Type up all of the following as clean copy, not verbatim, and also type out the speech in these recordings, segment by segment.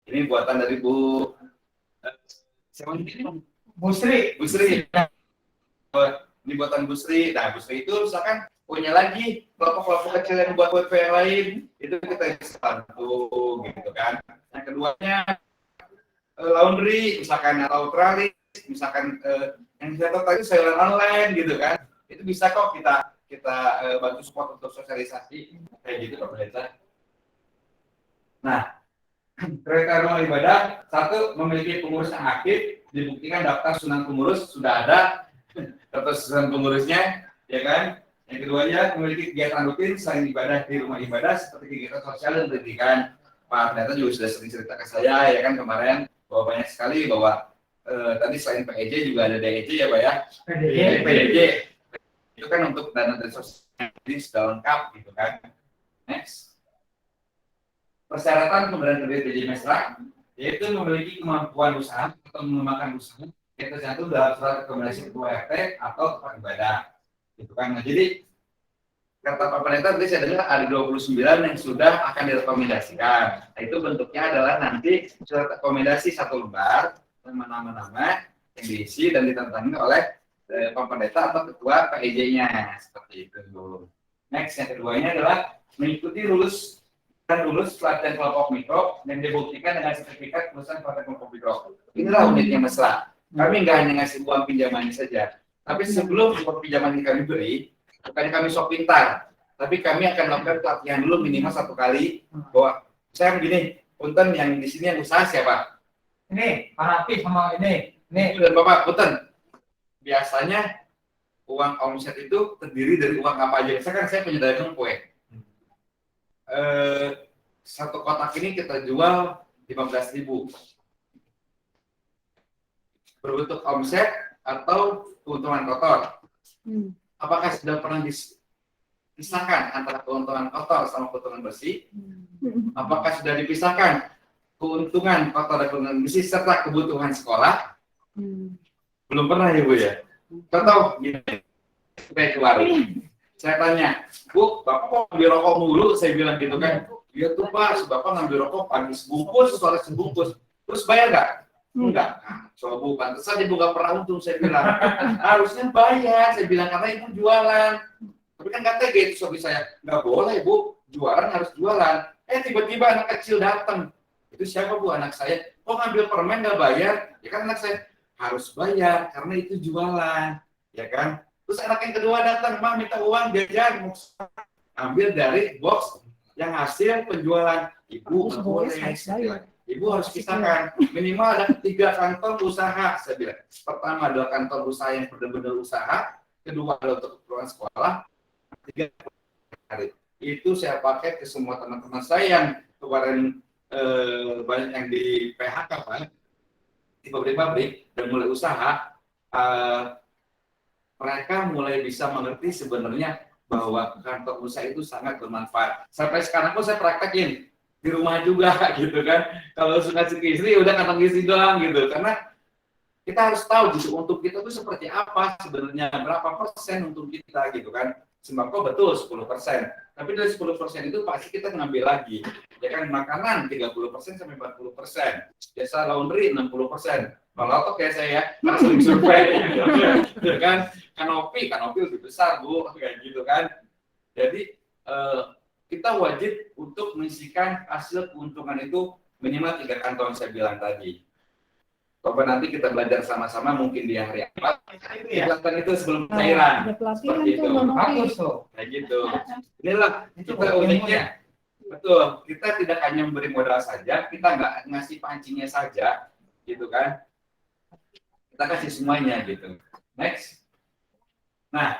Ini buatan dari Bu siapa ini? Bu Sri. Ini buatan Bu Sri. Nah, Bu Sri itu misalkan punya lagi kelompok-kelompok kecil yang buat WP yang lain, itu kita bisa bantu gitu kan. Yang keduanya laundry misalkan atau tralis misalkan yang saya tahu tadi sayuran online gitu kan, itu bisa kok kita bantu support untuk sosialisasi kayak gitu Pak Pendeta. Nah, kriteria rumah ibadah satu memiliki pengurus yang aktif, dibuktikan daftar sunan pengurus sudah ada daftar sunan pengurusnya, ya kan. Yang keduanya memiliki kegiatan rutin selain ibadah di rumah ibadah seperti kegiatan sosial dan pendidikan. Pak Pendeta juga sudah sering cerita ke saya ya kan kemarin bahwa banyak sekali bahwa tadi selain PEJ juga ada DEJ ya Pak ya. PDJ itu kan untuk dana dari sosial ini sudah lengkap gitu kan. Next. Persyaratan pemberian kredit PJ Mesra yaitu memiliki kemampuan usaha atau mengembangkan usaha yang tercantum dalam surat rekomendasi ketua RT atau tempat ibadah gitu kan. Nah, jadi kata Pak Pendeta tadi saya dengar ada 29 yang sudah akan direkomendasikan. Nah, itu bentuknya adalah nanti surat rekomendasi satu lembar nama-nama yang diisi dan ditantangin oleh Pak Pendeta atau ketua PEJ-nya seperti itu. Next, yang keduanya adalah mengikuti lulus pelatihan kelompok mikro yang dibuktikan dengan sertifikat lulusan pelatihan kelompok mikro. Inilah unitnya Mesra. Kami nggak hanya ngasih uang pinjamannya saja, tapi sebelum uang pinjaman ini kami beri, bukannya kami sok pintar, tapi kami akan melakukan pelatihan dulu minimal 1 kali bahwa saya begini, punten yang di sini yang usaha siapa? Ini Pak Hafiz sama ini Dan Bapak, punten. Biasanya uang omset itu terdiri dari uang apa aja? Misalkan saya punya dagang kue. Satu kotak ini kita jual 15.000 berbentuk omset atau keuntungan kotor. Apakah sudah pernah dipisahkan antara keuntungan kotor sama keuntungan bersih? Apakah sudah dipisahkan keuntungan kotor dan keuntungan bersih serta kebutuhan sekolah? Belum pernah ya Bu ya? Contoh gini, supaya keluar. Saya tanya, Bu, Bapak kok ngambil rokok mulu? Saya bilang gitu kan. Iya tuh Pak, Bapak ngambil rokok pagi sebungkus, sore sebungkus. Terus bayar nggak? Enggak. Nah, coba Bu, pantas saja Bu nggak pernah untung. Saya bilang, harusnya bayar. Saya bilang, karena Ibu jualan. Tapi kan katanya gitu, suami saya, nggak boleh Bu, jualan harus jualan. Tiba-tiba anak kecil datang. Itu siapa Bu? Anak saya. Kok ngambil permen nggak bayar? Ya kan anak saya harus bayar, karena itu jualan. Ya kan? Terus anak yang kedua datang, Mah minta uang jajan, ambil dari box yang hasil penjualan. Ibu nggak boleh, Ibu harus pisahkan. Minimal ada 3 kantor usaha. Saya bilang, pertama adalah kantor usaha yang benar-benar usaha, kedua adalah untuk keperluan sekolah, ketiga itu saya pakai ke semua teman-teman saya yang kemarin banyak yang di PHK Pak, di pabrik-pabrik dan mulai usaha. Mereka mulai bisa mengerti sebenarnya bahwa kantor usaha itu sangat bermanfaat. Sampai sekarang pun saya praktekin di rumah juga gitu kan. Kalau suka ke istri udah kantong isi doang gitu. Karena kita harus tahu gitu untuk kita itu seperti apa sebenarnya, berapa persen untuk kita gitu kan. Sembako betul 10%. Tapi dari 10% itu pasti kita ngambil lagi. Ya kan, makanan 30% sampai 40%. Jasa laundry 60%. Kalau kayak saya, karena sering survei, ya kan, kanopi lebih besar Bu, kayak gitu kan. Jadi kita wajib untuk mengisikan hasil keuntungan itu minimal 3 kantong saya bilang tadi. Coba nanti kita belajar sama-sama mungkin di hari apa. Kelihatan itu sebelum cairan. Seperti itu. bagus tuh. Kayak gitu. Inilah kita uniknya. Betul. Kita tidak hanya memberi modal saja, kita nggak ngasih pancingnya saja, gitu kan. Kita kasih semuanya gitu. Next. Nah,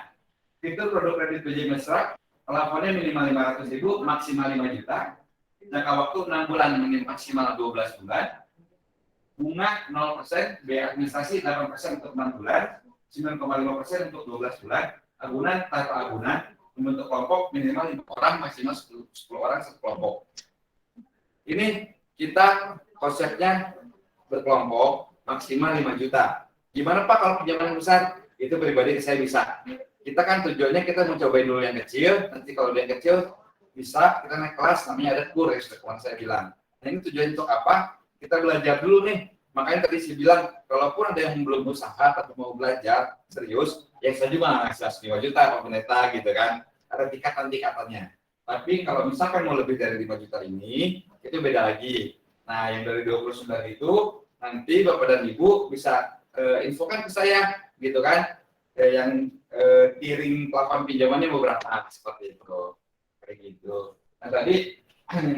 itu produk kredit PJ Mesra, plafonnya minimal 500.000, maksimal 5 juta. Jangka waktu 6 bulan, maksimal 12 bulan. Bunga 0%, biaya administrasi 8% untuk 6 bulan, 9,5% untuk 12 bulan. Agunan tanpa agunan, membentuk kelompok minimal 5 orang, maksimal 10 orang satu kelompok. Ini kita konsepnya berkelompok, maksimal 5 juta. Gimana Pak kalau pinjaman besar? Itu pribadi saya bisa. Kita kan tujuannya kita mencobain dulu yang kecil, nanti kalau yang kecil bisa kita naik kelas, namanya ada kur ya, seperti saya bilang. Nah, ini tujuan untuk apa? kita belajar dulu nih. Makanya tadi saya bilang, kalaupun ada yang belum usaha atau mau belajar serius, ya saya juga ngasih 5 juta Pak Pendeta gitu kan. Ada tingkatan-tingkatannya. Tapi kalau misalkan mau lebih dari 5 juta ini, itu beda lagi. Nah, yang dari 29 itu, nanti Bapak dan Ibu bisa infokan ke saya, gitu kan. Yang tiring plafon pinjamannya mau berapa, seperti itu. Kayak gitu. Nah, tadi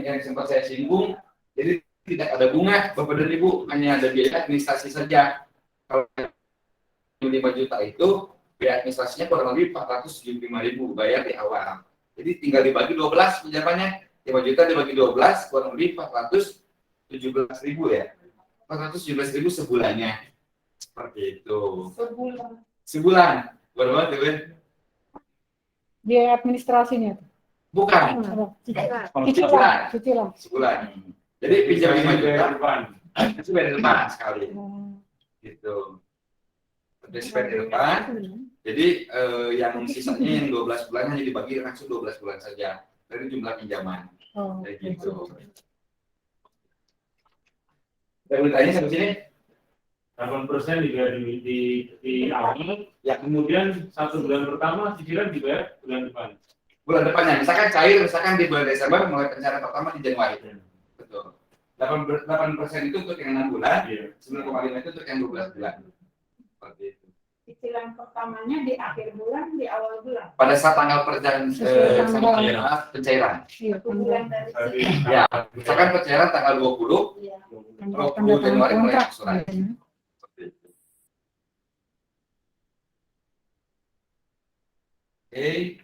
yang sempat saya singgung, jadi tidak ada bunga, Bapak dan Ibu, hanya ada biaya administrasi saja. Kalau 5 juta itu, biaya administrasinya kurang lebih 475.000 bayar di awal. Jadi tinggal dibagi 12 pinjamannya, 5 juta dibagi 12, kurang lebih 417.000 ya. 417.000 sebulannya. Seperti itu. Sebulan. Berapa tuh, Ben? Biaya administrasinya. Bukan. Cicilan. Sebulan. Jadi pinjam 5 juta, itu bayar depan sekali. Gitu. Terus bayar di depan. Jadi yang sisanya yang 12 bulan hanya dibagi langsung 12 bulan saja dari jumlah pinjaman. Kayak gitu. Saya boleh tanya sampai sini? 8% juga di awal, ya kemudian 1 bulan pertama cicilan dibayar bulan depan. Bulan depannya, misalkan cair, misalkan di bulan Desember mulai pencairan pertama di Januari. Betul. 8% itu untuk yang 6 bulan, 9,5 itu untuk yang 12 bulan. Seperti itu. Cicilan pertamanya di akhir bulan, di awal bulan. Pada saat tanggal pencairan. Iya, Bulan dari Ya, misalkan pencairan tanggal 20, Iya. 20 Januari mulai angsuran. Seperti itu. Oke,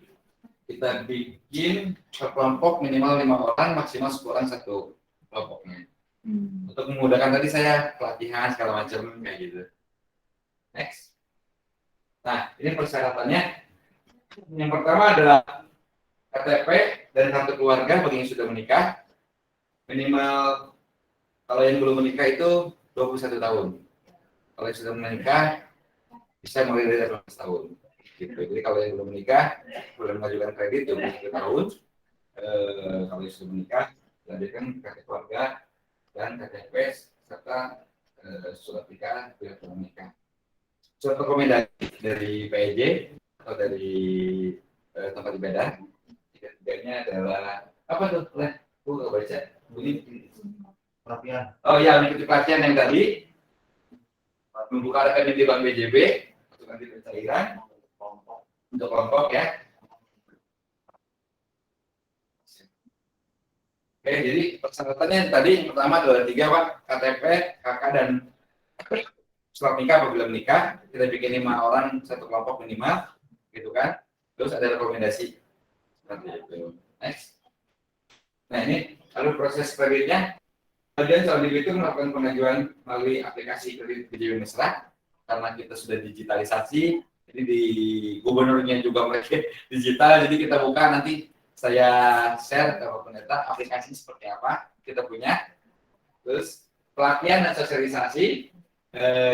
kita bikin per kelompok minimal 5 orang, maksimal 10 orang satu kelompoknya. Untuk memudahkan tadi saya pelatihan segala macam kayak gitu. Next. Nah, ini persyaratannya. Yang pertama adalah KTP dan kartu keluarga bagi yang sudah menikah. Minimal kalau yang belum menikah itu 21 tahun. Kalau yang sudah menikah bisa mulai dari 18 tahun. Gitu. Jadi kalau yang belum menikah boleh mengajukan kredit 21 tahun. Kalau yang sudah menikah lanjutkan KTP keluarga dan KTP serta surat nikah bila belum menikah. Surat rekomendasi dari PEJ atau dari tempat ibadah. Tiga-tiganya adalah apa tuh? Aku nggak baca. Bunyi Pelatihan. oh ya, mengikuti pelatihan yang tadi, membuka rekening di Bank BJB untuk nanti pencairan untuk kelompok ya. Oke, jadi persyaratannya tadi yang pertama adalah 3 Pak, KTP, KK dan surat nikah apabila menikah. Kita bikin 5 orang satu kelompok minimal, gitu kan. Terus ada rekomendasi. Seperti itu. Next. Nah ini lalu proses kreditnya. Kemudian kalau di itu melakukan pengajuan melalui aplikasi kredit BJB Mesra karena kita sudah digitalisasi. Jadi di gubernurnya juga mereka digital. Jadi kita buka nanti saya share ke Bapak Pendeta aplikasi seperti apa kita punya. Terus pelatihan dan sosialisasi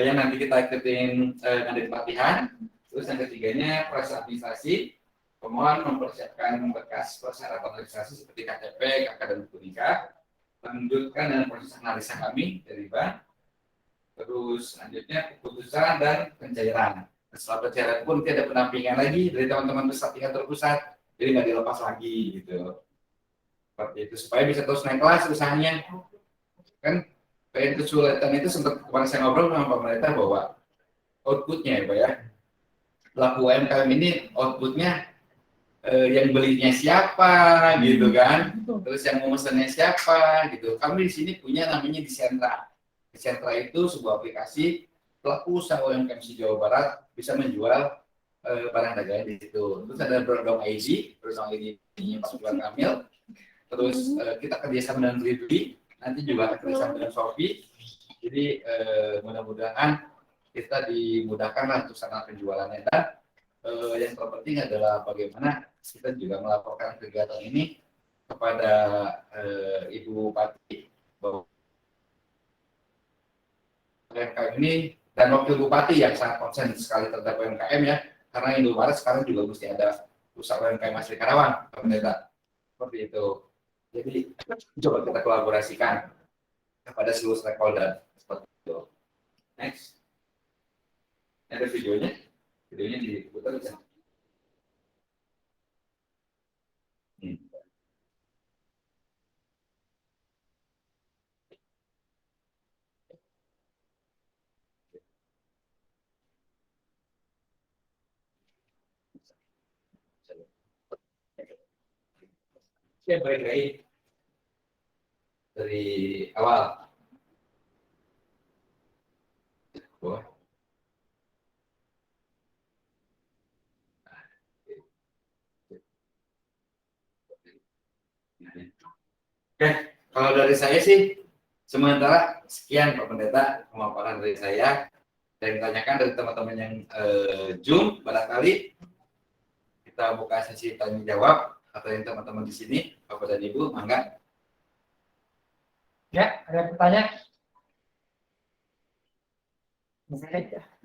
yang nanti kita ikutin nanti pelatihan. Terus yang ketiganya proses administrasi. Pemohon mempersiapkan berkas persyaratan registrasi seperti KTP, KK dan buku nikah. Lanjutkan dengan proses analisa kami dari bank. Terus selanjutnya keputusan dan pencairan. Setelah pencairan pun tidak ada penampingan lagi dari teman-teman pusat tingkat terpusat, jadi nggak dilepas lagi gitu. Seperti itu supaya bisa terus naik kelas usahanya. Kan pengen kesulitan itu sempat kemarin saya ngobrol sama Pak Pendeta bahwa outputnya ya Pak ya. Pelaku UMKM ini outputnya yang belinya siapa gitu kan, terus yang memesannya siapa gitu. Kami di sini punya namanya Disentra. Disentra itu sebuah aplikasi pelaku usaha UMKM di Jawa Barat bisa menjual barang dagangan di situ. Terus ada Brodong ID ini Pak Ridwan Kamil. Terus kita kerjasama dengan Blibli, nanti juga akan kerjasama dengan Shopee. Jadi mudah-mudahan kita dimudahkan lah untuk sarana penjualannya. Dan yang terpenting adalah bagaimana kita juga melaporkan kegiatan ini kepada Ibu Bupati bahwa UMKM ini dan Wakil Bupati yang sangat konsen sekali terhadap UMKM ya, karena Indo Barat sekarang juga mesti ada usaha UMKM asli Karawang, Pendeta. Seperti itu. Jadi coba kita kolaborasikan. kepada seluruh stakeholder seperti itu. Next, ada videonya diputar ya. Oke, balik lagi dari awal. Wah. Oke, kalau dari saya sih sementara sekian Pak Pendeta pemaparan dari saya dan ditanyakan dari teman-teman yang Zoom barangkali kita buka sesi tanya jawab atau yang teman-teman di sini Bapak dan Ibu mangga. Ya, ada pertanyaan?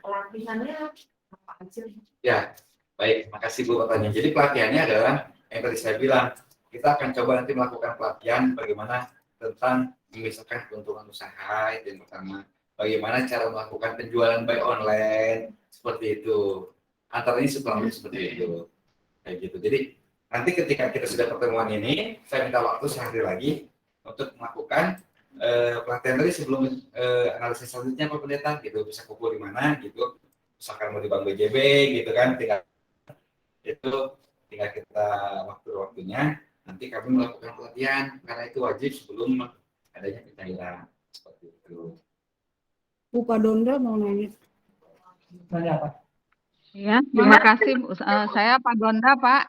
Pelatihannya apa aja? Ya, baik, makasih Bu pertanyaan. Jadi pelatihannya adalah yang tadi saya bilang, kita akan coba nanti melakukan pelatihan bagaimana tentang memisahkan keuntungan usaha itu yang pertama. Bagaimana cara melakukan penjualan by online seperti itu. Antara ini seperti itu. Kayak gitu. Jadi nanti ketika kita sudah pertemuan ini, saya minta waktu sehari lagi untuk melakukan pelatihan tadi sebelum analisis selanjutnya Pak Pendeta gitu, bisa kumpul di mana gitu, misalkan mau di Bank BJB gitu kan, tinggal kita waktunya nanti kami melakukan pelatihan karena itu wajib sebelum adanya pencairan seperti itu. Bu Pak Donda mau nanya. Tanya apa? Ya, terima kasih. Saya Pak Donda, Pak.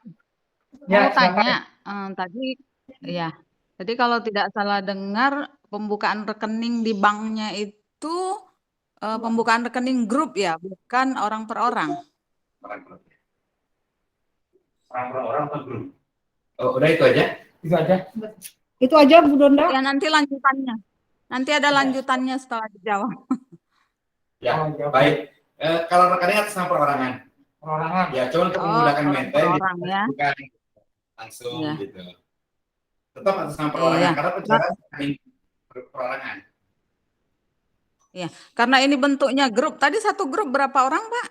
Ya, Mau tanya tadi, ya. Jadi kalau tidak salah dengar pembukaan rekening di banknya itu pembukaan rekening grup ya, bukan orang per orang. Orang per orang atau grup? Oh, udah itu aja? Itu aja. Itu aja Bu Donda. Ya nanti lanjutannya. Nanti ada lanjutannya setelah dijawab. Ya, baik. Kalau rekening atas nama perorangan. Perorangan. Ya, coba untuk menggunakan kalau maintain orang, ya. bukan langsung Ya. gitu. Tetap atas nama perorangan Iya. karena pencairan perorangan. Karena ini bentuknya grup. Tadi satu grup berapa orang, Pak?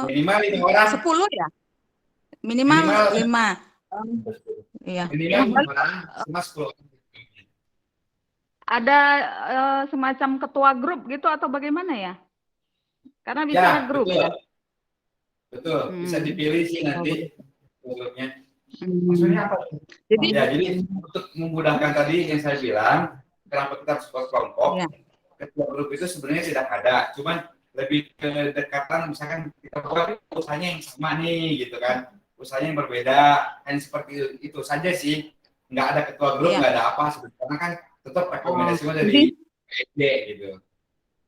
Minimal 5 orang. 10 ya? Minimal 5. Iya. Minimal 5 orang, cuma 10 orang. Ada semacam ketua grup gitu atau bagaimana ya? Karena bisa Ya, grup betul. ya. Betul, bisa dipilih sih nanti grupnya. Maksudnya apa? Jadi Ya, jadi untuk memudahkan tadi yang saya bilang, kenapa kita harus buat kelompok? Ya. Ketua grup itu sebenarnya tidak ada, cuman lebih kedekatan, misalkan kita buat usahanya yang sama nih, gitu kan, usahanya yang berbeda, hanya seperti itu saja sih, nggak ada ketua grup, Iya. nggak ada apa, sebenarnya kan tetap rekomendasinya dari SD gitu.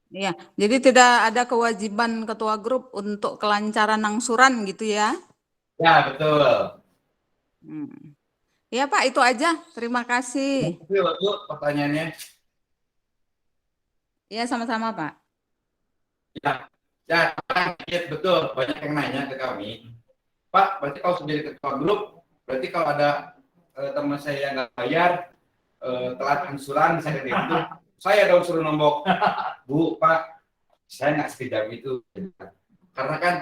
Iya, jadi tidak ada kewajiban ketua grup untuk kelancaran angsuran gitu ya? Ya, betul. Ya Pak, itu aja. Terima kasih. Itu pertanyaannya. Ya, sama-sama Pak. Ya, betul. Banyak yang nanya ke kami. Pak, berarti kalau sudah jadi ketua grup, berarti kalau ada teman saya yang nggak bayar, telat angsuran, misalnya gitu, saya dong suruh nombok. Bu, Pak, saya nggak sekejam itu. Karena kan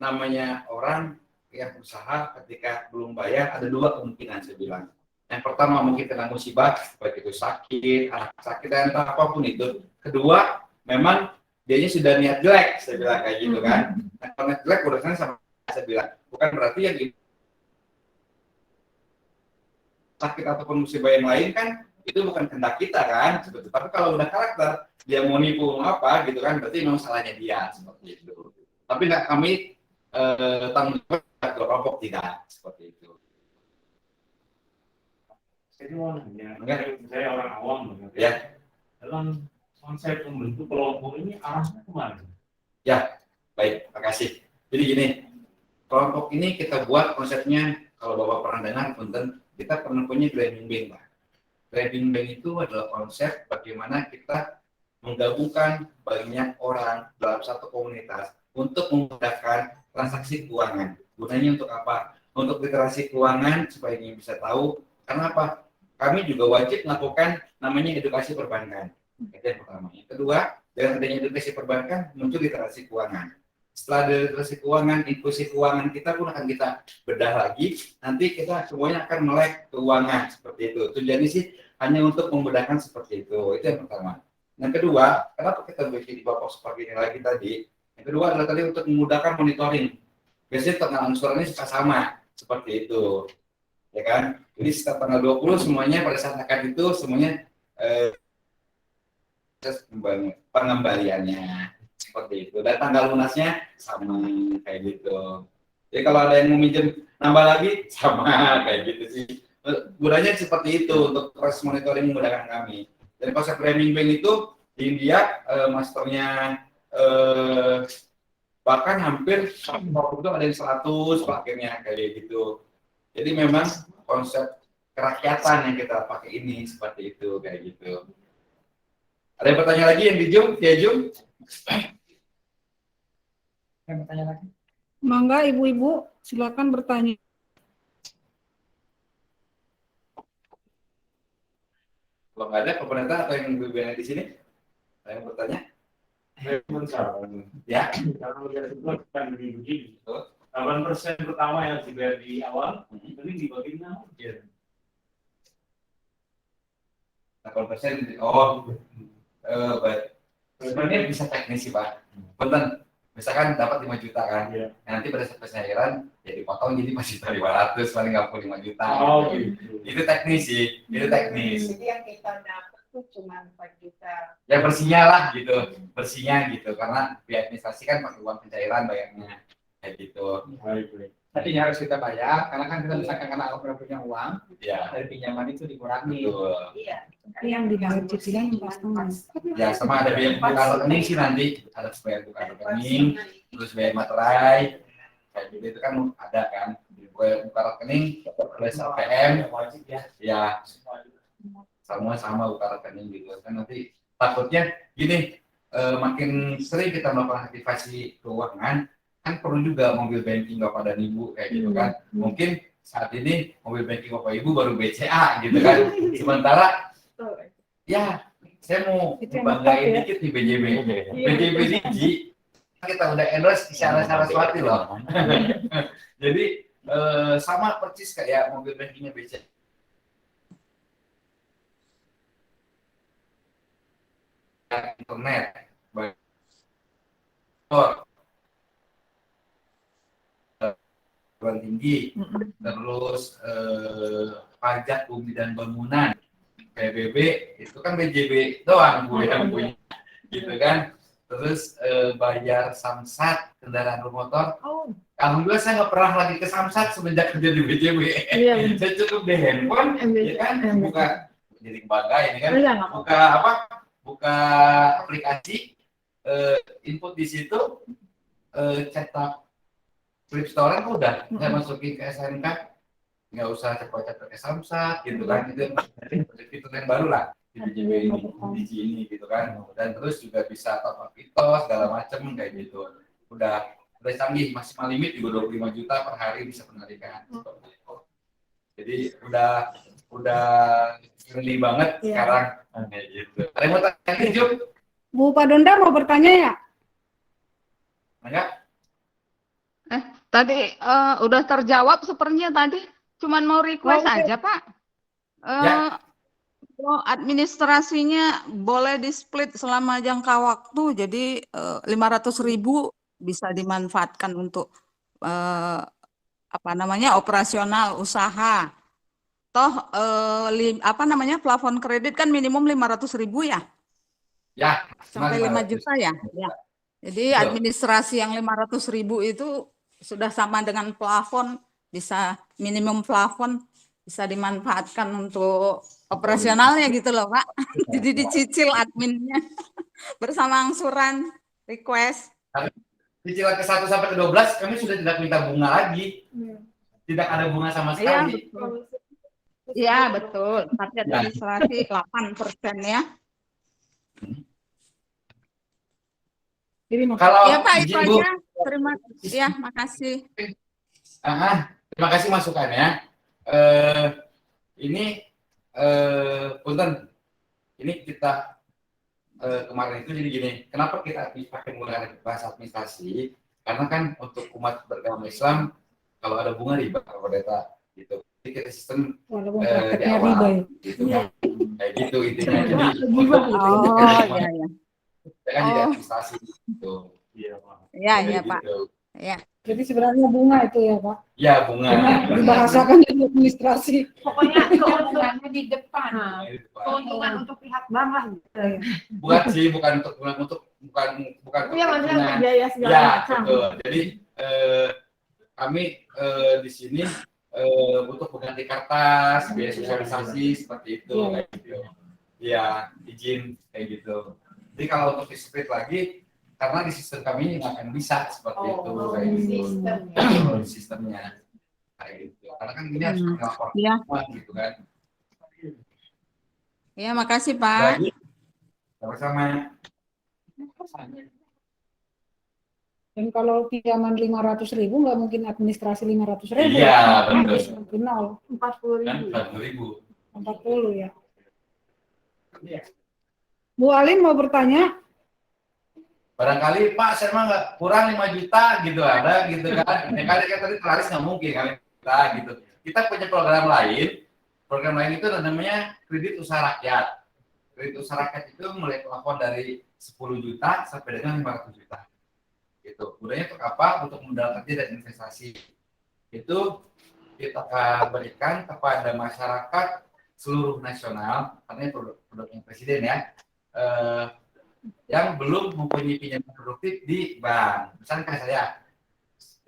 namanya orang yang usaha ketika belum bayar, ada dua kemungkinan saya bilang. Yang pertama mungkin kena musibah, baik itu sakit, anak sakit, dan apapun itu. Kedua, memang dianya sudah niat jelek, saya bilang kayak gitu kan. Nah, kalau niat jelek urusannya sama saya bilang, bukan berarti yang sakit ataupun musibah yang lain kan itu bukan kehendak kita kan, sebetulnya. Tapi kalau udah karakter, dia mau nipu apa gitu kan, berarti memang salahnya dia seperti itu. Tapi nggak kami tanggung jawab kelompok tidak seperti itu. Saya mau nanya, Enggak. saya orang awam Ya. Dalam konsep membentuk kelompok ini arahnya kemana? Ya, baik, makasih. Jadi gini, kelompok ini kita buat konsepnya, kalau Bapak pernah dengar, punten, kita pernah punya driving bank, Pak. Driving bank itu adalah konsep bagaimana kita menggabungkan banyak orang dalam satu komunitas untuk memudahkan transaksi keuangan. Gunanya untuk apa? Untuk literasi keuangan supaya ini bisa tahu. Karena apa? Kami juga wajib melakukan namanya edukasi perbankan. Itu yang pertama. Yang kedua, dengan adanya edukasi perbankan muncul literasi keuangan. Setelah ada literasi keuangan, inklusi keuangan kita pun akan kita bedah lagi. Nanti kita semuanya akan melek keuangan seperti itu. Tujuannya sih hanya untuk memudahkan seperti itu. Itu yang pertama. Yang kedua, kenapa kita bikin di bawah seperti ini lagi tadi? Yang kedua adalah tadi untuk memudahkan monitoring. Biasanya tanggal angsurannya suka sama seperti itu, ya kan? Jadi setiap tanggal 20 semuanya pada saat akad itu semuanya pengembaliannya seperti itu. Dan tanggal lunasnya sama kayak gitu. Jadi kalau ada yang mau minjem nambah lagi sama kayak gitu sih. Gunanya seperti itu untuk proses monitoring memudahkan kami. Dan konsep branding bank itu di India masternya bahkan hampir waktu itu ada yang 100 pakainya kayak gitu. Jadi memang konsep kerakyatan yang kita pakai ini seperti itu kayak gitu. Ada yang bertanya lagi yang di Zoom? Ya Zoom? Yang bertanya lagi. Mangga ibu-ibu silakan bertanya. Kalau nggak ada pemerintah atau yang ibu-ibu di sini? Ada yang bertanya? Ya. Kalau lihat itu kan begini, 8% pertama yang dibayar di awal, ini dibagi 6 aja. 8%. Oh, baik. Sebenarnya bisa teknis sih Pak. Punten, misalkan dapat 5 juta kan, nanti pada saat pencairan ya dipotong jadi masih 500, paling nggak 5 juta. Oh, gitu. Itu teknis sih, itu teknis. Jadi yang kita dapat tuh cuma 4 juta. Ya bersihnya lah gitu, bersihnya gitu, karena pihak administrasi kan pakai uang pencairan bayarnya kayak gitu. Baik, baik. Tadinya harus kita bayar, karena kan kita misalkan karena kalau punya uang, Ya, dari pinjaman itu dikurangi. betul. Iya. Yang dibayar cicilan pas. Ya sama ada biaya buka rekening sih nanti, ada bayar buka rekening, terus bayar materai, kayak gitu itu kan ada kan, bayar buka rekening, plus APM, Wajib ya. ya semua sama buka rekening gitu kan. Nanti takutnya gini, makin sering kita melakukan aktivasi keuangan kan perlu juga mobil banking Bapak dan Ibu kayak gitu kan. Mungkin saat ini mobil banking Bapak Ibu baru BCA gitu kan, sementara ya saya mau Itu yang banggain mantap, ya. dikit di BJB BJB Digi kita udah endorse Isyana Saraswati loh. Jadi sama persis kayak mobil bankingnya BCA. Internet, perguruan tinggi, terus pajak bumi dan bangunan, PBB itu kan BJB doang gue yang punya, gitu kan. Terus bayar samsat kendaraan bermotor. Oh, Alhamdulillah saya nggak pernah lagi ke samsat semenjak kerja di BJB. iya. Saya cukup di handphone, ya kan, buka jadi bangga ini kan. Iya, nggak Buka apa? Buka aplikasi, input di situ, cetak flip store kan udah, saya masukin ke SNK, nggak usah cepat-cepat ke Samsat gitu kan, itu fitur yang baru lah di BJB ini, di sini gitu kan, dan terus juga bisa top up itu segala macam kayak gitu, udah canggih, maksimal limit juga 25 juta per hari bisa penarikan seperti itu. Jadi udah friendly banget sekarang kayak gitu. Ada yang mau tanya Jum? Bu Pak Donda mau bertanya ya? Enggak? Tadi udah terjawab sepertinya tadi. Cuman mau request Oke. aja, Pak. Ya. Administrasinya boleh di-split selama jangka waktu, jadi 500.000 bisa dimanfaatkan untuk operasional usaha. Toh plafon kredit kan minimum 500.000 ya? Ya, Sampai 5 juta ya? Ya. Jadi Betul. administrasi yang 500.000 itu sudah sama dengan plafon, bisa minimum plafon, bisa dimanfaatkan untuk operasionalnya gitu loh Pak. Jadi dicicil adminnya bersama angsuran request. cicilan ke 1 sampai ke 12 kami sudah tidak minta bunga lagi. Tidak ada bunga sama Iya sekali. betul. Iya betul. Tapi administrasi 8% ya. Jadi Kalau Iya Pak, itu izin, Bu, aja. Terima kasih. Ya, makasih. terima kasih masukannya. Ini punten, ini kita kemarin itu jadi gini, kenapa kita pakai menggunakan bahasa administrasi? Karena kan untuk umat beragama Islam kalau ada bunga riba kalau pendeta gitu. Jadi kita sistem Walaupun di prakteknya awal riba ya. gitu kan. Kayak gitu intinya. Jadi Oh, iya, iya. kan jadi Oh. administrasi gitu. Iya, Pak. Iya, Kayak iya, Pak. gitu. Iya. Jadi sebenarnya bunga itu ya Pak. Ya bunga. Dibahasakan jadi administrasi. Pokoknya keuntungannya di depan. Gitu, Pak. Keuntungan untuk pihak bank lah gitu ya. Bukan sih, bukan untuk bukan Iya maksudnya kepentingan. untuk biaya segala Ya, macam. betul. Jadi kami di sini butuh pengganti kertas, biaya sosialisasi seperti itu, Iya. kayak gitu. Ya, izin kayak gitu. Jadi kalau untuk di-split lagi, karena di sistem kami nggak akan bisa seperti itu, kayak gitu. Sistemnya. Sistemnya kayak gitu. Karena kan ini harus melapor Iya. semua gitu kan. Iya, makasih, Pak. Baik. Sama-sama. Dan kalau pinjaman 500.000 nggak mungkin administrasi 500.000. Iya, betul. Mungkin 0, 40.000. Kan 40.000. 40 ya. Bu Alin mau bertanya? Barangkali Pak saya mah nggak kurang 5 juta gitu ada gitu kan. Ya kali kan tadi terlaris nggak mungkin kali kita gitu. Kita punya program lain. Program lain itu namanya kredit usaha rakyat. Kredit usaha rakyat itu mulai plafon dari 10 juta sampai dengan 500 juta. Gitu. Gunanya untuk apa? Untuk modal kerja dan investasi. Itu kita akan berikan kepada masyarakat seluruh nasional, karena produknya presiden ya, yang belum mempunyai pinjaman produktif di bank. Misalnya kayak saya,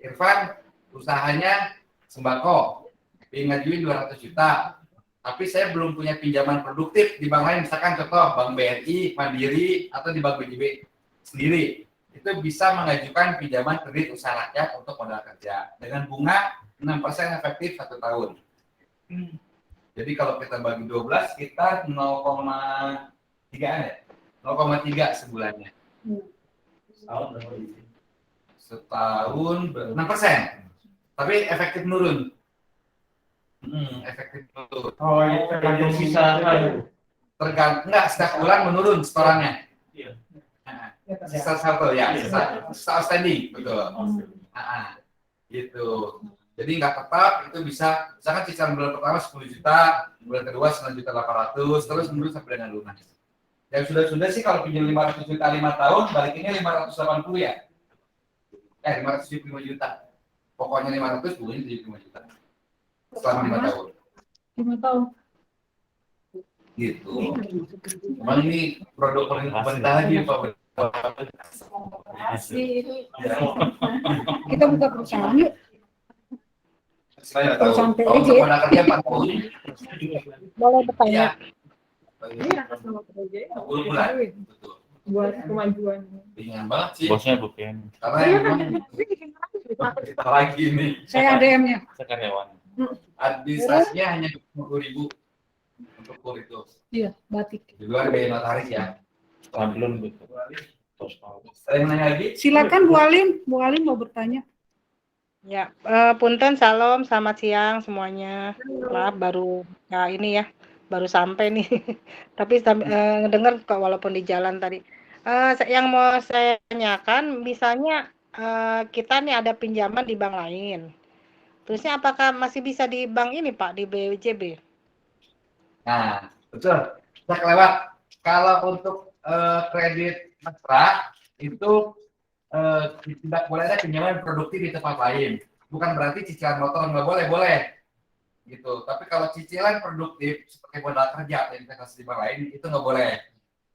Irfan usahanya sembako, ingin ngajuin 200 juta, tapi saya belum punya pinjaman produktif di bank lain, misalkan contoh Bank BRI, Mandiri, atau di Bank BJB sendiri. Itu bisa mengajukan pinjaman kredit usaha rakyat untuk modal kerja dengan bunga 6% efektif 1 tahun. Jadi kalau kita bagi 12 sekitar 0,3 ya? 0,3 sebulannya. Setahun 6%. Tapi efektif menurun. Efektif menurun. Oh, itu tergantung sisa kan. Tergantung enggak setiap bulan menurun setorannya. Iya. Sisa satu ya, sisa outstanding betul. Gitu. Jadi nggak tetap, itu bisa misalkan cicilan bulan pertama 10 juta, bulan kedua 9.800.000, terus menurun sampai dengan lunas. Yang sudah sih kalau pinjam 500 juta 5 tahun, balikinnya 580 ya. 575 juta. Pokoknya 500, bunganya 75 juta. Selama 5 tahun. 5 tahun. Gitu. Emang ini produk pemerintah lagi Pak. Kita buka perusahaan yuk. Saya Kalau tahu. sampai Kalau aja. untuk modal kerja 4 tahun. Boleh bertanya. Iya. 10 bulan. Betul. Buat kemajuan. Ringan banget sih. Bosnya bukan, Karena emang kita lagi nih. Saya ADM-nya. saya karyawan. Administrasinya hanya 20.000 untuk kur itu. Iya, batik. Di luar biaya notaris ya. Belum gitu. Ada yang nanya lagi? Silakan Bu Alin. Bu Alin mau bertanya. Ya, punten, salam, selamat siang semuanya. Maaf baru ini ya, baru sampai nih. Tapi ngedengar kok walaupun di jalan tadi. Yang mau saya tanyakan, misalnya kita nih ada pinjaman di bank lain. Terusnya apakah masih bisa di bank ini Pak, di BJB? Nah, betul. Bisa kelewat. Kalau untuk kredit mesra itu tidak boleh ada pinjaman produktif di tempat lain. Bukan berarti cicilan motor nggak boleh. Gitu. Tapi kalau cicilan produktif seperti modal kerja atau investasi di bank lain itu nggak boleh.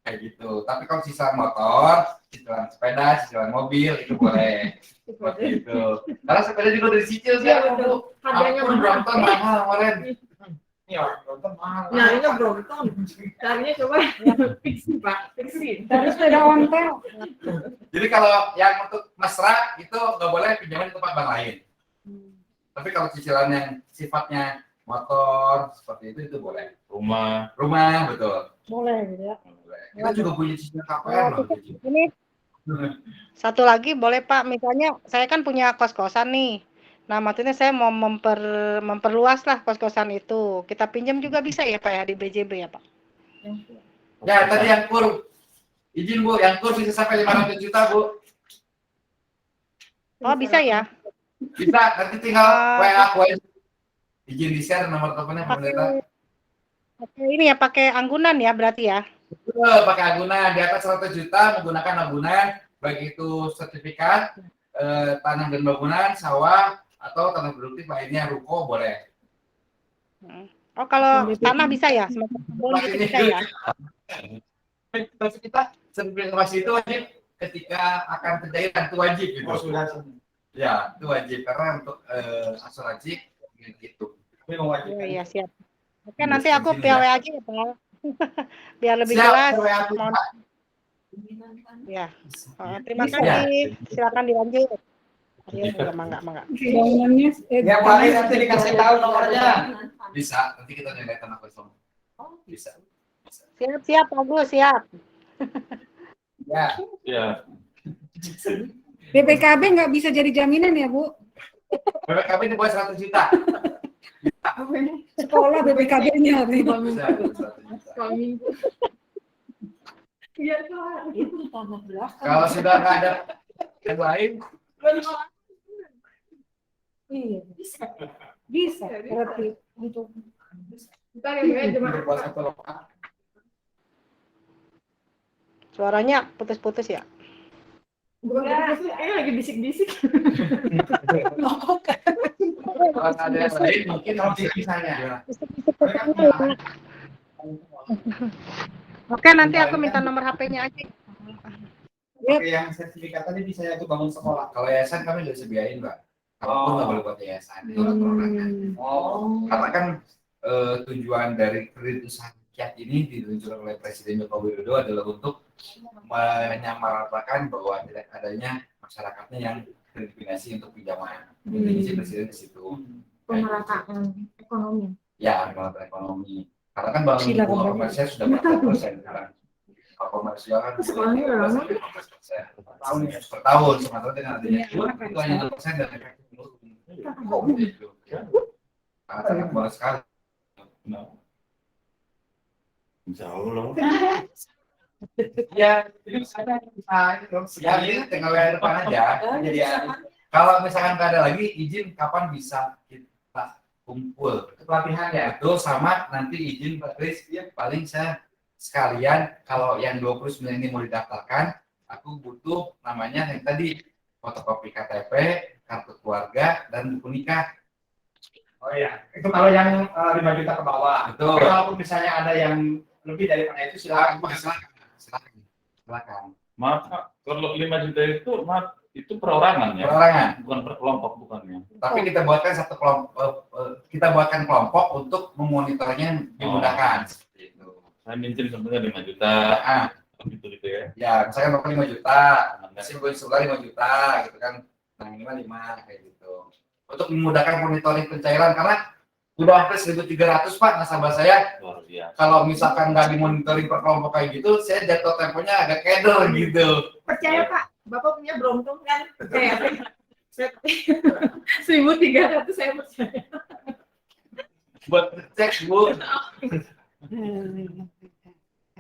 Kayak gitu. Tapi kalau cicilan motor, cicilan sepeda, cicilan mobil itu boleh. Seperti itu. Karena sepeda juga udah dicicil sih. Iya, betul. Harganya Ampun, mahal. Brompton mahal kemarin. Iya, Brompton mahal. Nyarinya Brompton. Carinya coba fiksi Pak, fiksi. Dari sepeda ontel. Jadi kalau yang untuk mesra itu nggak boleh pinjaman di tempat bank lain. Tapi kalau cicilan yang sifatnya motor seperti itu boleh. Rumah. Rumah betul. Boleh gitu ya. Boleh. Kita juga punya cicilan KPR loh. Ini satu lagi boleh Pak, misalnya saya kan punya kos-kosan nih. Nah, maksudnya saya mau memperluas lah kos-kosan itu. Kita pinjam juga bisa ya Pak ya di BJB ya Pak? Ya tadi yang kur Izin Bu, yang kurs bisa sampai 500 juta Bu. Oh, bisa ya? Bisa, nanti tinggal WA aku aja. Izin di-share nomor teleponnya pemerintah. Pakai ini ya, pakai anggunan ya berarti ya? Betul, pakai agunan di atas 100 juta menggunakan agunan, baik itu sertifikat, tanah dan bangunan, sawah, atau tanah produktif lainnya, ruko boleh. Oh, kalau tanah bisa ya? Semacam kebun gitu bisa ya? Tapi kita sertifikasi itu wajib ketika akan pencairan, itu wajib gitu. Ya, itu wajib karena untuk asuransi gitu. Oh iya, siap. Oke, nanti aku PW aja ya, Pak. Biar lebih jelas. Ya. Terima kasih. Silakan dilanjut. Ayo, mangga. Bangunannya Ya, boleh nanti dikasih tahu nomornya. Bisa, nanti kita nilai tanah kosong. Bisa. Siap, Agus, siap. Ya. Ya. BPKB nggak bisa jadi jaminan ya Bu? BPKB di bawah 100 juta. Sekolah BPKB-nya nih. Bisa, 100 juta. Minggu. Iya, Kak. Itu tanah belakang. Kalau sudah nggak ada yang lain, Iya, bisa berarti untuk Ntar yang gue cuma Di bawah 1 lokal. Suaranya putus-putus ya? lagi bisik-bisik. kalau nggak ada yang lain mungkin harus misalnya. Oke, nanti aku minta nomor HP-nya aja. Oke, yang sertifikat tadi bisa ya untuk bangun sekolah. Kalau yayasan kami nggak bisa biayain Mbak. Kalaupun nggak boleh buat yayasan, itu perorangan. Karena kan tujuan dari kredit usaha rakyat ini diluncurkan oleh Presiden Joko Widodo adalah untuk menyamaratakan bahwa tidak adanya masyarakatnya yang terdiskriminasi untuk pinjaman. Intinya sih Presiden di situ. Pemerataan ekonomi. Ya, pemerataan ekonomi. Karena kan bank bunga komersial sudah 40% sekarang. Kalau komersial kan Sekolahnya udah lama. 15% per tahun. Sementara dengan adanya itu hanya 6% dan efektif menurun. Gitu. Sangat banget sekali. Insya Allah. Ya, ya ini tinggal WA depan aja. Jadi kalau misalkan nggak ada lagi izin, kapan bisa kita kumpul pelatihan ya? Itu sama nanti izin Pak Kris, paling saya sekalian kalau yang 29 ini mau didaftarkan, aku butuh namanya yang tadi fotokopi KTP, kartu keluarga, dan buku nikah. Oh iya, itu kalau yang 5 juta ke bawah. Betul. Kalau misalnya ada yang lebih daripada itu silakan. Silakan. Maaf Pak, kalau 5 juta itu perorangan ya? Perorangan. Bukan per kelompok bukannya. Tapi kita buatkan satu kelompok, kita buatkan kelompok untuk memonitornya dimudahkan. Seperti itu. Saya minjem sebenarnya 5 juta. Gitu ya. Ya, misalkan Bapak 5 juta, masih gue sebulan 5 juta, gitu kan. Nah, minimal 5, kayak gitu. Untuk memudahkan monitoring pencairan, karena udah hampir 1.300 Pak nasabah saya. Luar biasa. Kalau misalkan nggak dimonitoring per kelompok kayak gitu, saya jatuh temponya agak kedel gitu. Percaya Pak, Bapak punya Brompton kan? Kayak 1.300 saya percaya. Buat cek Bu.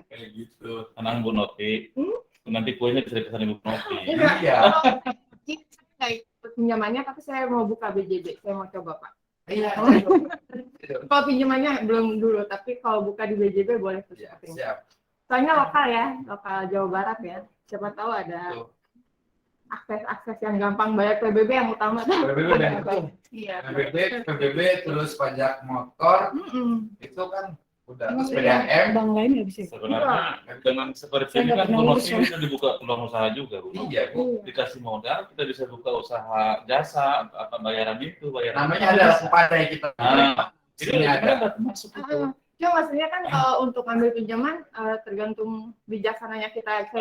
Kayak gitu. Tenang Bu Noti. Nanti kuenya bisa dipesan Ibu Noti. Iya. Pinjamannya, tapi saya mau buka BJB, saya mau coba Pak. Iya. Kalau pinjamannya belum dulu, tapi kalau buka di BJB boleh tuh. Iya, siap. Soalnya lokal ya, lokal Jawa Barat ya. Siapa tahu ada akses yang gampang, bayar PBB yang utama. PBB dan itu. Iya. PBB terus pajak motor itu kan udah terus PDAM. Bank lain nggak bisa. Sebenarnya dengan seperti ini kan Bu Noti bisa dibuka peluang usaha juga Bu. Iya Bu. Dikasih modal kita bisa buka usaha jasa apa bayaran itu bayaran. Namanya ada Padai kita. Ini ada. masuk itu. Cuma maksudnya kan untuk ambil pinjaman tergantung bijaksananya kita.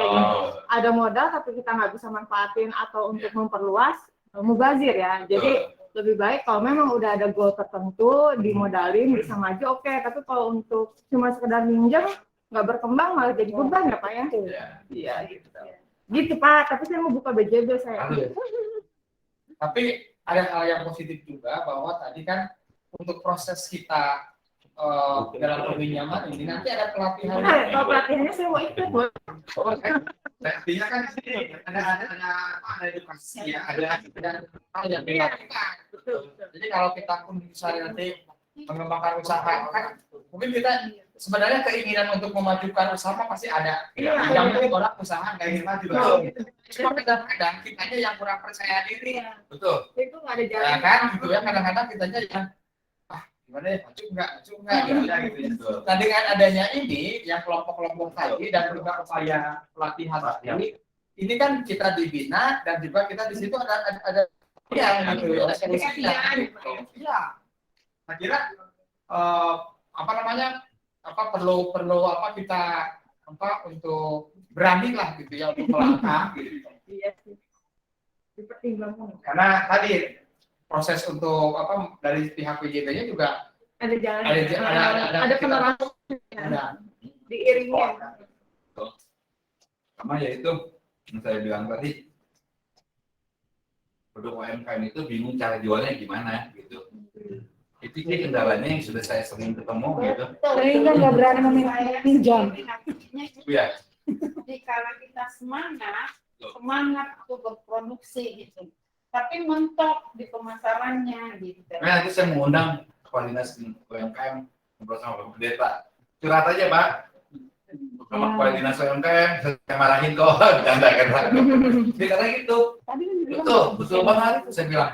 Ada modal tapi kita nggak bisa manfaatin atau untuk memperluas, mubazir ya. Jadi lebih baik kalau memang udah ada goal tertentu, dimodalin, bisa maju, oke. Tapi kalau untuk cuma sekedar minjem, nggak berkembang, malah jadi beban ya Pak ya? Iya, gitu. Gitu Pak, tapi saya mau buka BJB saya. Tapi ada hal yang positif juga bahwa tadi kan untuk proses kita dalam peminjaman ini nanti ada pelatihan. Kalau pelatihannya saya mau ikut, Bu. Artinya kan di sini ada edukasi ya, ada dilakukan. Jadi kalau kita pun misalnya nanti mengembangkan usaha kan mungkin kita sebenarnya keinginan untuk memajukan usaha pasti ada. Iya. Yang penting orang usaha kayak gimana juga. Betul. Cuma kadang-kadang kitanya yang kurang percaya diri. Betul. Itu nggak ada Ya jalan. kan gitu ya kadang-kadang kitanya yang gimana ya maju enggak gitu ya. Nah dengan adanya ini yang kelompok-kelompok tadi dan juga upaya pelatihan ini kan kita dibina dan juga kita di situ ada ya gitu ya. Iya. Nah kira apa namanya perlu apa kita untuk berani lah gitu ya untuk melangkah gitu. Iya sih. Dipertimbangkan. Karena tadi proses untuk dari pihak PJB-nya juga Ada jalan. ada penerapan. ada. Diiringi. Sama ya itu yang saya bilang tadi, produk UMKM itu bingung cara jualnya gimana gitu. Itu sih kendalanya yang sudah saya sering ketemu gitu. Sehingga nggak berani meminjam. Ya, Kalau kita semangat untuk berproduksi gitu, tapi mentok di pemasarannya gitu. nah nanti saya mengundang Kepala Dinas UMKM ngobrol sama Pak Pendeta. Curhat aja Pak, sama Kepala Dinas UMKM, saya marahin kok, bercanda kan Pak. Dia katanya gitu, Tadi kan dibilang betul banget itu saya bilang.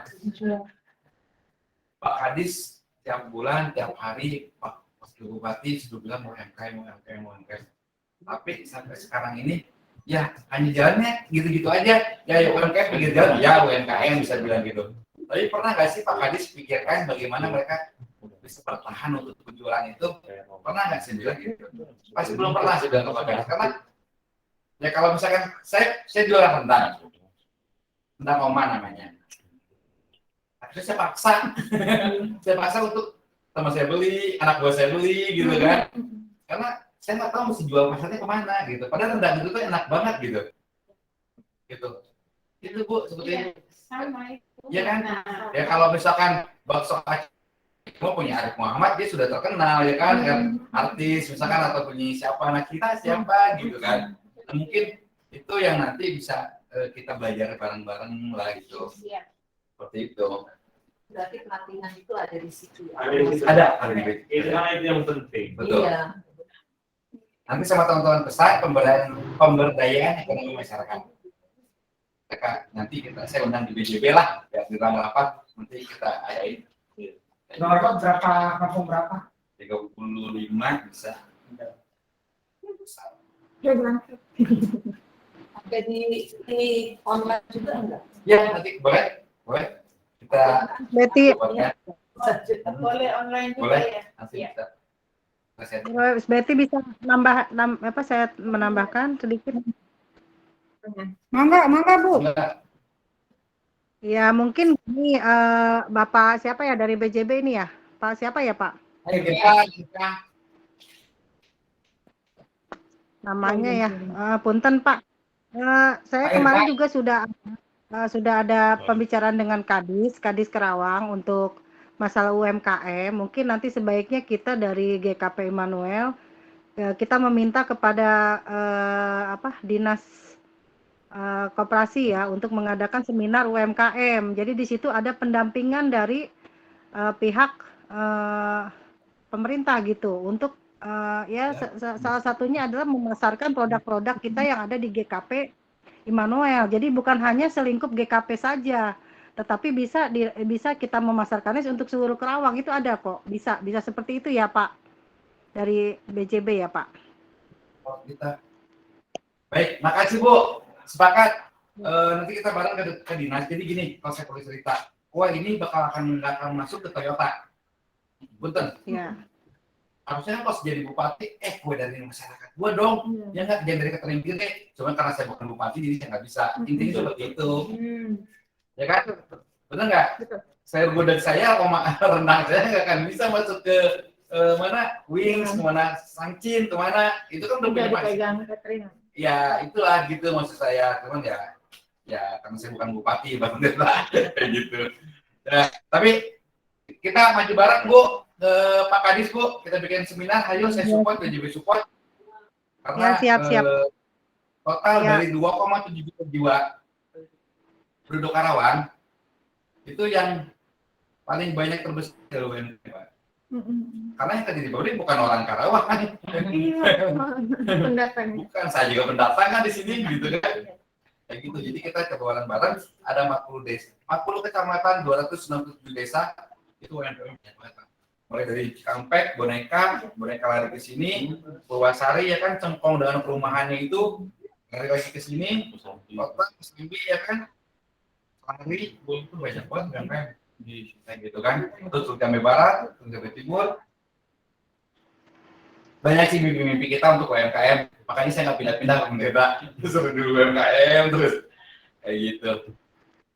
Pak Kadis tiap bulan, tiap hari Pak Wakil Bupati sudah bilang UMKM. Tapi sampai sekarang ini ya hanya jalannya gitu-gitu aja. Ya UMKM pinggir jalan, ya UMKM bisa bilang gitu. Tapi pernah nggak sih Pak Kadis pikirkan bagaimana mereka bisa bertahan untuk penjualan itu? Pernah nggak sih bilang gitu? Pasti belum pernah sih bilang ke Pak Kadis. Karena ya kalau misalkan saya jualan rendang oma namanya. Akhirnya saya paksa untuk teman saya beli, anak buah saya beli gitu kan. Karena saya nggak tahu mesti jual pasarnya kemana gitu. Padahal rendang itu tuh enak banget gitu. Itu Bu sebetulnya. Sama itu. Ya kan? Ya kalau misalkan bakso kaki mau punya Arif Muhammad, dia sudah terkenal ya kan, kan artis misalkan atau punya siapa, nah kita siapa gitu kan. Nah, mungkin itu yang nanti bisa kita belajar bareng-bareng lah gitu. Iya. Seperti itu. Berarti pelatihan itu ada di situ ya? Ada di situ. Ada. Itu yang penting. Betul. Iya. Nanti sama teman-teman pesan pemberdayaan ekonomi masyarakat. Nanti saya undang di BJB lah, ya di tanggal apa nanti kita adain. Nomor berapa, kampung berapa? 35 bisa. Ada di online juga enggak? Ya nanti boleh kita Betty, buatnya. Boleh online juga Boleh ya? nanti Iya. bisa. Betty bisa saya menambahkan sedikit. Mangga Bu. Enggak. Ya mungkin ini Bapak siapa ya dari BJB ini ya? Pak siapa ya Pak? Ayo kita Namanya ya. Punten Pak. Saya kemarin juga sudah ada pembicaraan dengan Kadis Kerawang untuk masalah UMKM. Mungkin nanti sebaiknya kita dari GKP Immanuel kita meminta kepada Dinas Koperasi ya untuk mengadakan seminar UMKM. Jadi di situ ada pendampingan dari pihak pemerintah gitu untuk salah satunya adalah memasarkan produk-produk kita yang ada di GKP Immanuel. Jadi bukan hanya selingkup GKP saja, tetapi bisa kita memasarkannya untuk seluruh Kerawang. Itu ada kok. Bisa seperti itu ya Pak. Dari BJB ya Pak. Kita. Baik, makasih Bu. Sepakat. Nanti kita bareng ke dinas. Jadi gini, kalau saya boleh cerita, wah ini nggak akan masuk ke Toyota. Punten. Ya. Harusnya pas jadi bupati, gue dari masyarakat gue dong. Ya nggak, jangan dari keteringkir deh. Cuma karena saya bukan bupati, jadi saya nggak bisa. Intinya seperti itu. Ya kan? Benar nggak? Saya dari saya, rendang saya nggak akan bisa masuk ke mana Wings, kemana Sangcin, kemana itu kan udah dipegang catering. Ya itulah gitu maksud saya, cuman ya karena saya bukan bupati, Bang Deta kayak gitu. Ya, tapi kita maju bareng Bu, Pak Kadis Bu, kita bikin seminar, ayo saya support, BJB support. Karena Ya, siap. total Ya. dari 2,7 juta jiwa penduduk Karawang, itu yang paling banyak terbesar dari UMKM, Pak. Karena yang terjadi pabrik bukan orang Karawang, Pendatang. bukan, saya juga pendatang kan di sini gitu kan. Kayak gitu, jadi kita coba bareng, ada 40 desa, 40 kecamatan, 297 desa, itu UMKM. Mulai dari Cikampek, boneka lari ke sini, Purwasari ya kan, Cengkong dengan perumahannya itu lari lagi ke sini, kota Kesambi ya kan, lari, itu banyak banget UMKM. Kayak gitu kan, terus Jambi Barat, Jambi Timur, banyak sih mimpi-mimpi kita untuk UMKM, makanya saya nggak pindah-pindah ke pendeta, suruh dulu UMKM terus kayak gitu.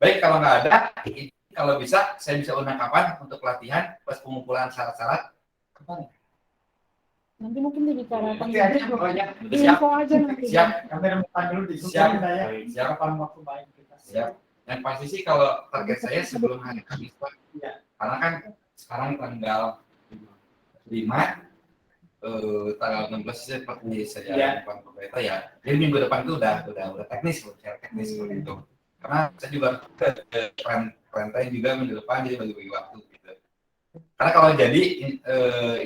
Baik, kalau nggak ada, kalau bisa saya bisa undang kapan untuk pelatihan pas pengumpulan syarat-syarat kapan? Nanti mungkin dibicarakan. Nanti aja pokoknya. Info aja nanti. Siap. Kami remukan dulu di Siap. ya. Kapan waktu baik kita. Siap. Yang pasti sih kalau target saya sebelum hari Kamis Pak. Iya. Karena kan sekarang tanggal 5, tanggal 16 seperti saya Iya. depan pemerintah ya. Jadi minggu depan itu udah teknis, secara teknis seperti itu. Karena saya juga perintahnya juga minggu depan, jadi bagi-bagi waktu gitu. Karena kalau jadi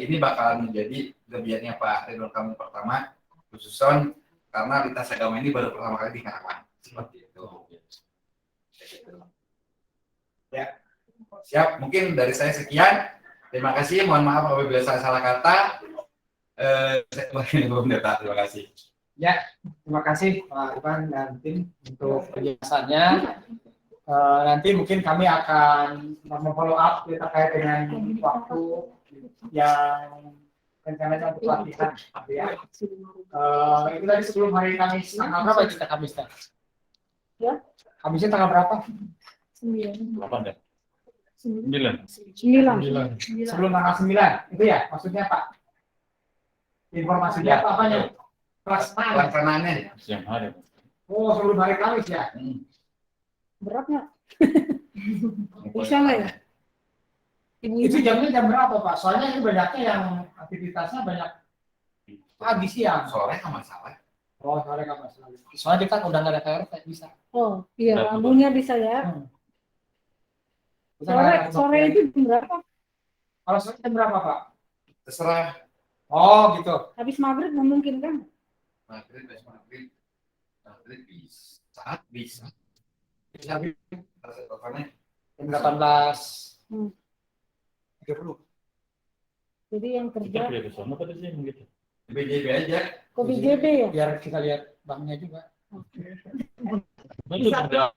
ini bakalan menjadi lebihannya Pak Ridwan Kamil pertama, khususon karena lintas agama ini baru pertama kali di Karawang. Seperti itu. Ya, siap. Mungkin dari saya sekian. Terima kasih. Mohon maaf apabila saya salah kata. Saya kembali ke pendeta. Terima kasih. Ya, terima kasih Pak Ivan dan tim untuk penjelasannya. Nanti mungkin kami akan memfollow up terkait dengan waktu yang rencananya untuk pelatihan. Ya. Itu tadi sebelum hari Kamis. Tanggal berapa kita Kamis? Ya. Kamisnya tanggal berapa? 9. 8 ya? 9. 9. Sebelum tanggal 9. Itu ya maksudnya Pak? Informasinya apanya? Pelaksanaannya. Siang hari. Oh, sebelum hari Kamis ya? Berat nggak? Bisa nggak ya? Itu jamnya jam berapa Pak? Soalnya ini banyaknya yang aktivitasnya banyak pagi siang. Sore nggak masalah. Oh, sore nggak masalah. Soalnya kita udah nggak ada KRT bisa. Oh iya, lampunya bisa ya. Sore itu jam berapa? Kalau sore jam berapa Pak? Terserah. Oh gitu. Habis maghrib memungkinkan? Maghrib bisa. Bisa. Jam 18. 30. Jadi yang kerja Kita ke sana pada sih gitu. BJB aja. ke BJB ya? Biar kita lihat banknya juga. Itu ada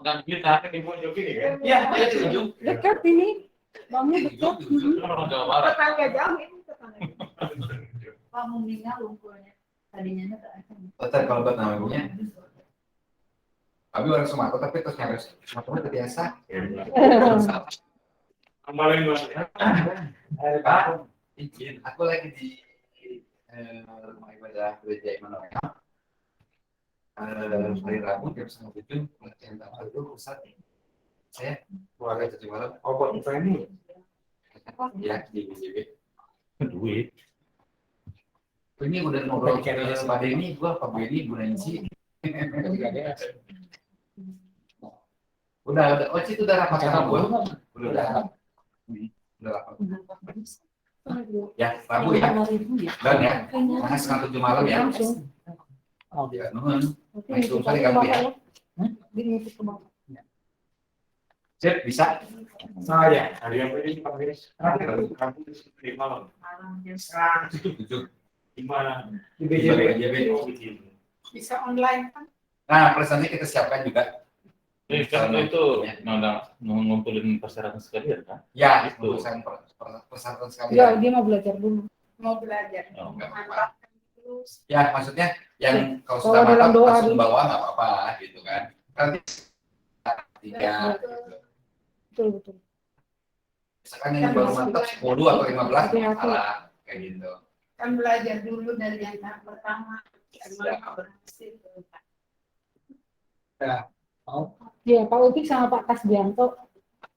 dan kita di Mojoki kan. Iya, saya setuju. Dekat ini, banknya dekat. Tetangga jauh ini tetangga. Pak meninggal lumpurnya. Tadinya nggak ada. Betul kalau buat namanya. Abi orang Sumatera tapi terus harus Sumatera terbiasa. Kembali Mas. Pak, izin. Aku lagi di rumah ibadah gereja Immanuel. Hari Rabu jam 6:30 pelatihan tanggal itu pusat. Saya keluarga Jati Malam. Oh, buat ini. Ya di BJB. Duit. Ini udah ngobrol ke Pak Denny, gua Pak Benny, Bu Nancy. Udah. Oh, itu udah rapat sama gua. Udah rapat. Ya, Rabu ya. Dan ya. Nah, setengah 7 malam ya. Oh, Ya, nuhun. Oke, Main ngikut kali ke kamu Bapak ya. ya. Ngikut ke Bapak. Sip, bisa. Saya. Hari yang ini Pak Giris. Kampus di malam. Tujuh. Gimana? Di Di BJB. BJB. Bisa online kan? Nah, presentasi kita siapkan juga. Karena itu ngumpulin persyaratan sekalian kan? Ya, Itu. persyaratan Ya, sekalian. dia mau belajar dulu. Mau belajar. Oh, enggak apa-apa. Mantapkan terus. Ya, maksudnya yang kalau Kalau sudah dalam mantap doa langsung dulu. bawa nggak apa-apa gitu kan. Nanti 3 gitu. Betul. Misalkan yang baru mantap 10 atau 15 nggak masalah kayak gitu. Kan belajar dulu dari yang tahap pertama. Emang berhasil. Oh, Ya, Pak Upik sama Pak Kasbianto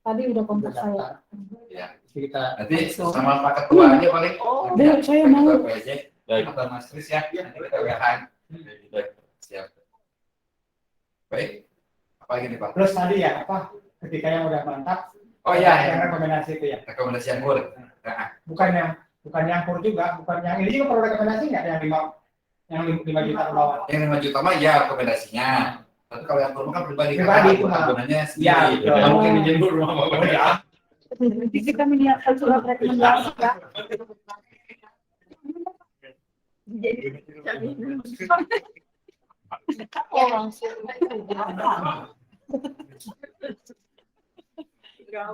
tadi udah kontak saya. Ya. kita Nanti sama Pak Ketua aja paling. Bu, saya mau. Ketua PJ. Baik. Atau Mas Kris ya. Nanti kita udahan. Baik. Siap. Baik. Apa lagi nih Pak? terus tadi ya apa ketika yang udah mantap Oh iya, yang ya. rekomendasi itu ya Rekomendasi yang buruk. Nah, bukan yang kur juga bukan yang ini juga perlu rekomendasi nggak yang 5 juta ke bawah yang 5 juta mah ya rekomendasinya. Tapi kalau yang kurma kan pribadi Pribadi, kan Pak. gunanya Ya, sendiri. betul. Nggak mungkin dijemput rumah bapak ya. Nanti kita menyiapkan surat rekomendasi, Pak.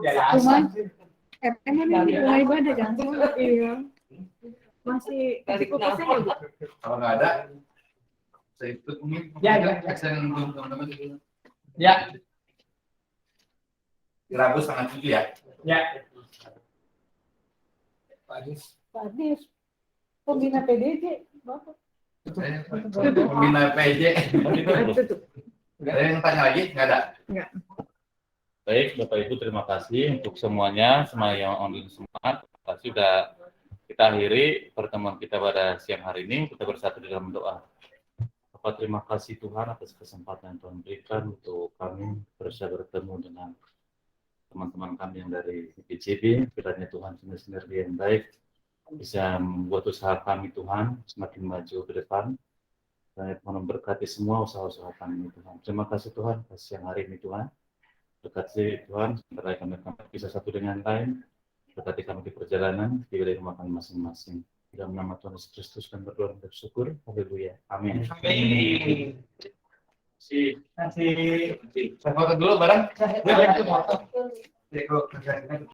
yayasan Emang ini rumah ibadah kan? Iya. Masih 70% ya, Bu? Kalau nggak ada, saya ikut mungkin. Ya. Aksen teman-teman dulu. ya Rabu setengah 7 ya. ya bagus Tadi pembina PDJ, Bapak. Pembina PJ. Ada yang tanya lagi? Nggak ada. Baik, Bapak Ibu, terima kasih untuk semuanya, semua yang online semua. Terima kasih sudah kita akhiri pertemuan kita pada siang hari ini. Kita bersatu di dalam doa. Bapak, terima kasih Tuhan atas kesempatan yang Tuhan berikan untuk kami bisa bertemu dengan teman-teman kami yang dari IPCB. Kiranya Tuhan sinergi yang baik bisa membuat usaha kami Tuhan semakin maju ke depan. Dan Tuhan memberkati semua usaha-usaha kami Tuhan. Terima kasih Tuhan atas siang hari ini Tuhan. Berkati Tuhan, sementara kami bisa satu dengan lain. Berkati kami di perjalanan, di wilayah rumah kami masing-masing. Dalam nama Tuhan Yesus Kristus kami berdoa dan bersyukur. Haleluya. Amin. amin Saya foto dulu bareng. ya,